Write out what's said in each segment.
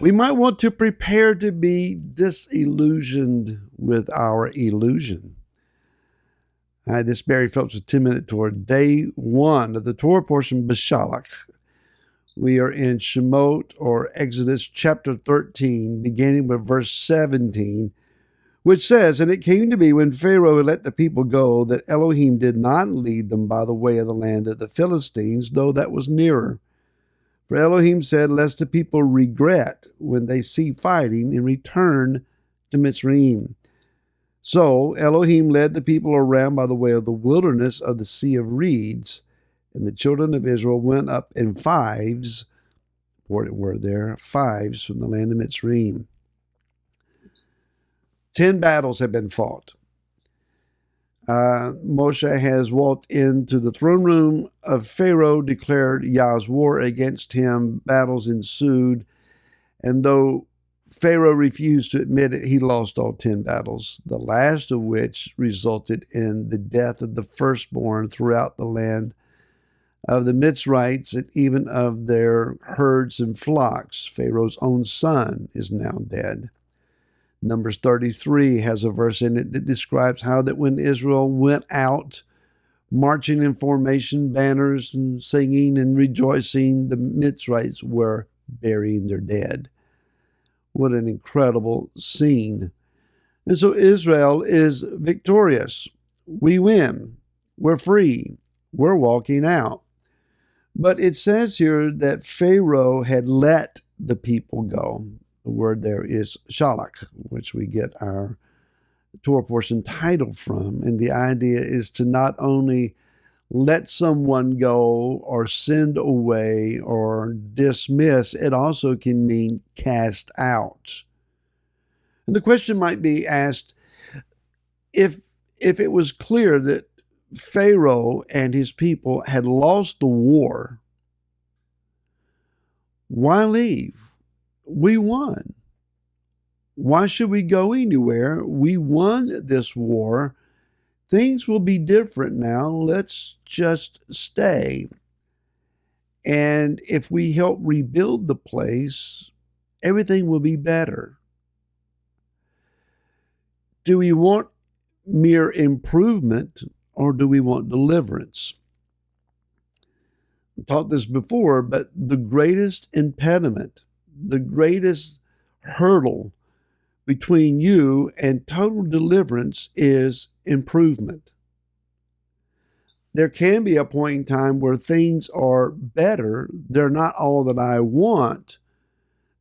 We might want to prepare to be disillusioned with our illusion. This Barry Phelps with 10-minute tour, day 1 of the Torah portion, Beshalach. We are in Shemot, or Exodus chapter 13, beginning with verse 17, which says, "And it came to be when Pharaoh had let the people go, that Elohim did not lead them by the way of the land of the Philistines, though that was nearer. For Elohim said, lest the people regret when they see fighting and return to Mitzrayim. So Elohim led the people around by the way of the wilderness of the Sea of Reeds, and the children of Israel went up in fives," important word there, fives, "from the land of Mitzrayim." 10 battles have been fought. Moshe has walked into the throne room of Pharaoh, declared Yah's war against him. Battles ensued, and though Pharaoh refused to admit it, he lost all 10 battles, the last of which resulted in the death of the firstborn throughout the land of the Mitzrites and even of their herds and flocks. Pharaoh's own son is now dead. Numbers 33 has a verse in it that describes how that when Israel went out, marching in formation, banners and singing and rejoicing, the Mitzrites were burying their dead. What an incredible scene. And so Israel is victorious. We win. We're free. We're walking out. But it says here that Pharaoh had let the people go. The word there is shalach, which we get our Torah portion title from. And the idea is to not only let someone go or send away or dismiss, it also can mean cast out. And the question might be asked, if it was clear that Pharaoh and his people had lost the war, why leave? We won. Why should we go anywhere? We won this war. Things will be different now. Let's just stay. And if we help rebuild the place, everything will be better. Do we want mere improvement or do we want deliverance? I've taught this before, but the greatest impediment, the greatest hurdle between you and total deliverance is improvement. There can be a point in time where things are better. They're not all that I want.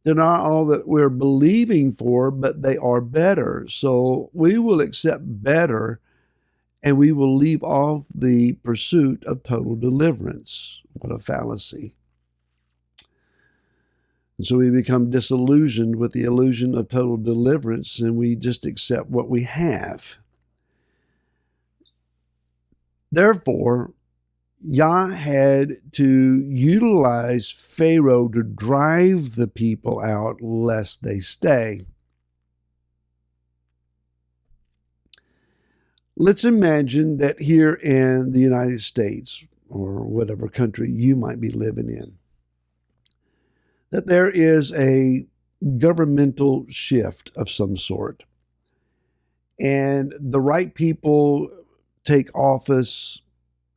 They're not all that we're believing for, but they are better. So we will accept better and we will leave off the pursuit of total deliverance. What a fallacy. And so we become disillusioned with the illusion of total deliverance and we just accept what we have. Therefore, Yah had to utilize Pharaoh to drive the people out lest they stay. Let's imagine that here in the United States, or whatever country you might be living in, that there is a governmental shift of some sort. And the right people take office,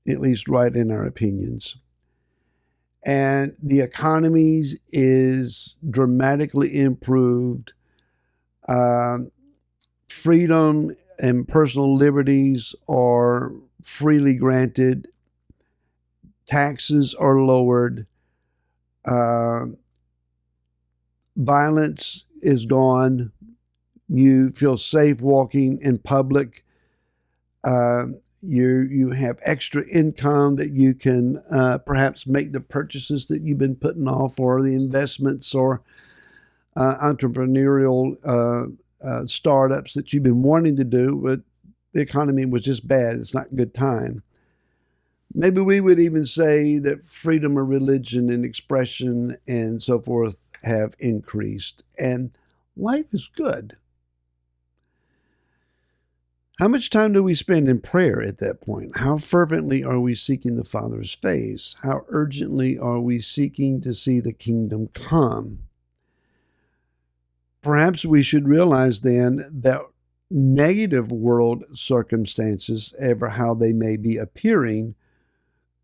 at least right in our opinions. And the economy is dramatically improved. Freedom and personal liberties are freely granted. Taxes are lowered. Violence is gone. You feel safe walking in public. You have extra income that you can perhaps make the purchases that you've been putting off, or the investments or entrepreneurial startups that you've been wanting to do, but the economy was just bad. It's not a good time. Maybe we would even say that freedom of religion and expression and so forth have increased, and life is good. How much time do we spend in prayer at that point? How fervently are we seeking the Father's face? How urgently are we seeking to see the kingdom come? Perhaps we should realize then that negative world circumstances, ever how they may be appearing,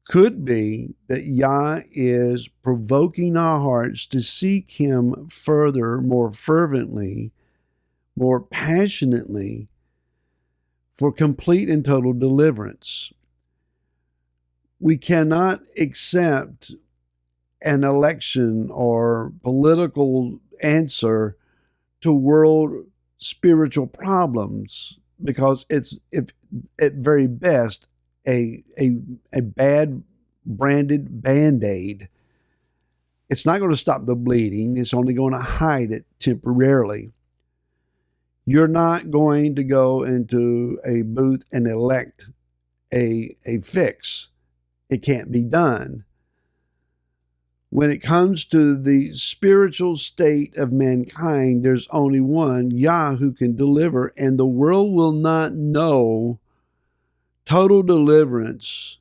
could be that Yah is provoking our hearts to seek Him further, more fervently, more passionately, for complete and total deliverance. We cannot accept an election or political answer to world spiritual problems because it's, if at very best, a bad branded Band-Aid. It's not going to stop the bleeding. It's only going to hide it temporarily. You're not going to go into a booth and elect a fix. It can't be done. When it comes to the spiritual state of mankind, there's only one, Yah, who can deliver, and the world will not know total deliverance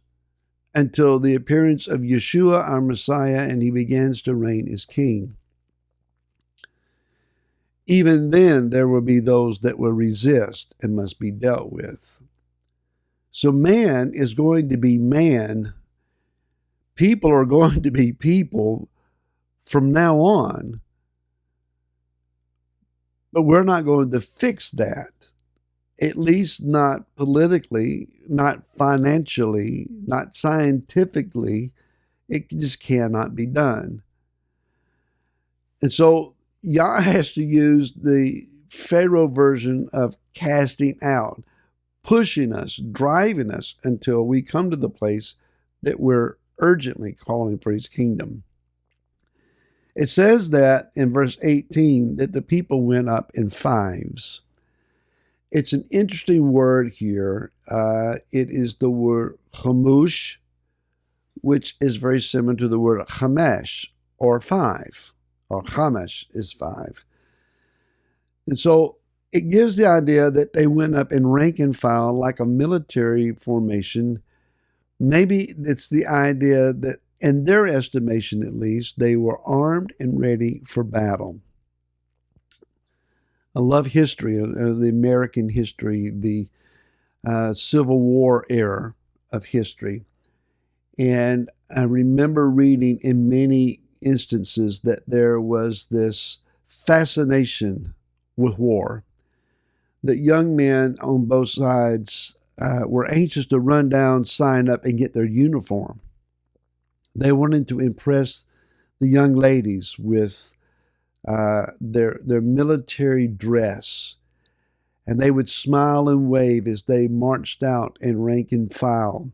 until the appearance of Yeshua, our Messiah, and He begins to reign as King. Even then, there will be those that will resist and must be dealt with. So man is going to be man. People are going to be people from now on. But we're not going to fix that. At least not politically, not financially, not scientifically. It just cannot be done. And so Yah has to use the Pharaoh version of casting out, pushing us, driving us until we come to the place that we're urgently calling for His kingdom. It says that in verse 18 that the people went up in fives. It's an interesting word here. It is the word chamush, which is very similar to the word chamesh, or five, or chamesh is five. And so it gives the idea that they went up in rank and file like a military formation. Maybe it's the idea that, in their estimation at least, they were armed and ready for battle. I love history, the American history, the Civil War era of history. And I remember reading in many instances that there was this fascination with war, that young men on both sides were anxious to run down, sign up, and get their uniform. They wanted to impress the young ladies with their military dress, and they would smile and wave as they marched out in rank and file,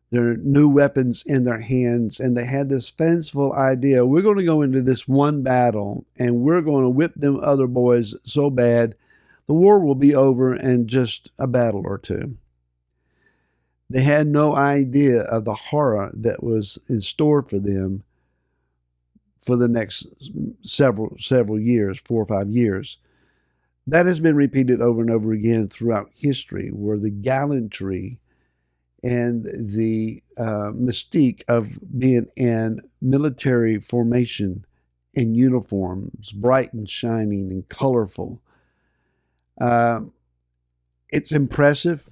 their new weapons in their hands, and they had this fanciful idea, we're going to go into this one battle, and we're going to whip them other boys so bad, the war will be over in just a battle or two. They had no idea of the horror that was in store for them for the next several years, 4 or 5 years. That has been repeated over and over again throughout history, where the gallantry and the mystique of being in military formation in uniforms, bright and shining and colorful. It's impressive.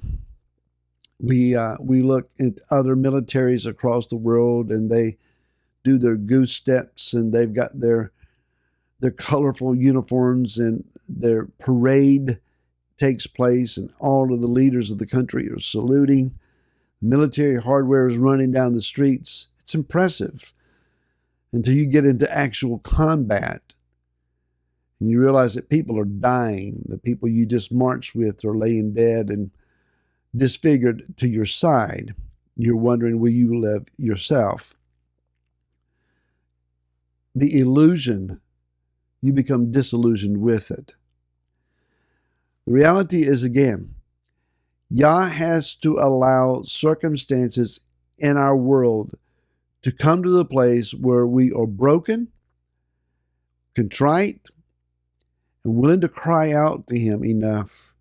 We look at other militaries across the world, and they do their goose steps, and they've got their colorful uniforms, and their parade takes place, and all of the leaders of the country are saluting. Military hardware is running down the streets. It's impressive until you get into actual combat and you realize that people are dying. The people you just marched with are laying dead and disfigured to your side. You're wondering, will you live yourself? The illusion, you become disillusioned with it. The reality is, again, Yah has to allow circumstances in our world to come to the place where we are broken, contrite, and willing to cry out to Him enough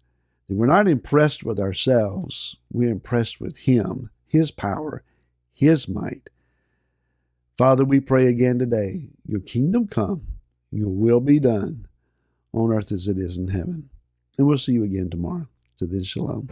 that we're not impressed with ourselves. We're impressed with Him, His power, His might. Father, we pray again today, your kingdom come, your will be done on earth as it is in heaven. And we'll see you again tomorrow. So then, shalom.